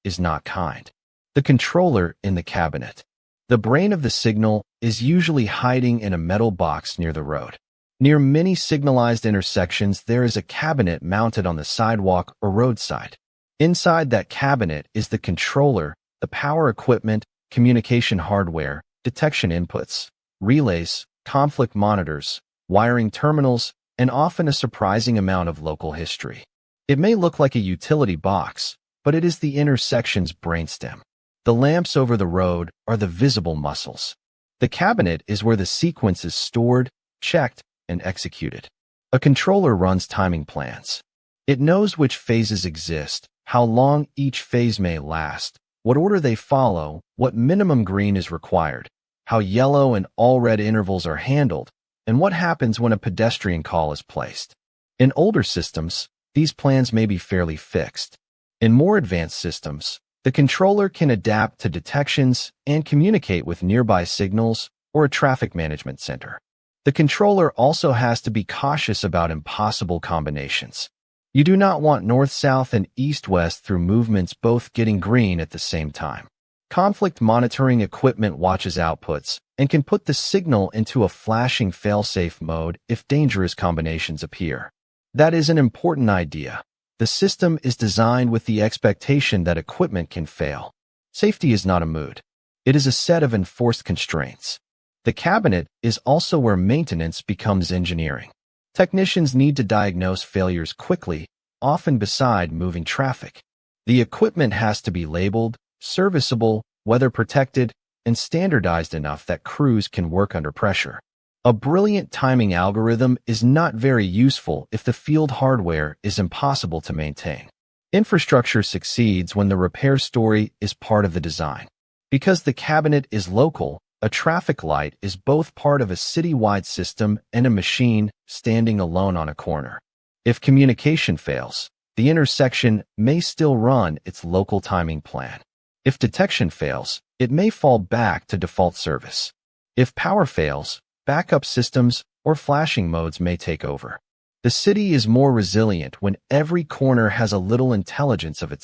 is not kind. The controller in the cabinet. The brain of the signal is usually hiding in a metal box near the road. Near many signalized intersections, there is a cabinet mounted on the sidewalk or roadside. Inside that cabinet is the controller, the power equipment, communication hardware, detection inputs, relays, conflict monitors, wiring terminals, and often a surprising amount of local history. It may look like a utility box, but it is the intersection's brainstem. The lamps over the road are the visible muscles. The cabinet is where the sequence is stored, checked, and executed. A controller runs timing plans. It knows which phases exist, how long each phase may last, what order they follow, what minimum green is required, how yellow and all red intervals are handled, and what happens when a pedestrian call is placed. In older systems, these plans may be fairly fixed. In more advanced systems, the controller can adapt to detections and communicate with nearby signals or a traffic management center. The controller also has to be cautious about impossible combinations. You do not want north-south and east-west through movements both getting green at the same time. Conflict monitoring equipment watches outputs and can put the signal into a flashing fail-safe mode if dangerous combinations appear. That is an important idea. The system is designed with the expectation that equipment can fail. Safety is not a mood. It is a set of enforced constraints. The cabinet is also where maintenance becomes engineering. Technicians need to diagnose failures quickly, often beside moving traffic. The equipment has to be labeled, serviceable, weather-protected, and standardized enough that crews can work under pressure. A brilliant timing algorithm is not very useful if the field hardware is impossible to maintain. Infrastructure succeeds when the repair story is part of the design. Because the cabinet is local, a traffic light is both part of a city-wide system and a machine standing alone on a corner. If communication fails, the intersection may still run its local timing plan. If detection fails, it may fall back to default service. If power fails, backup systems or flashing modes may take over. The city is more resilient when every corner has a little intelligence of its own.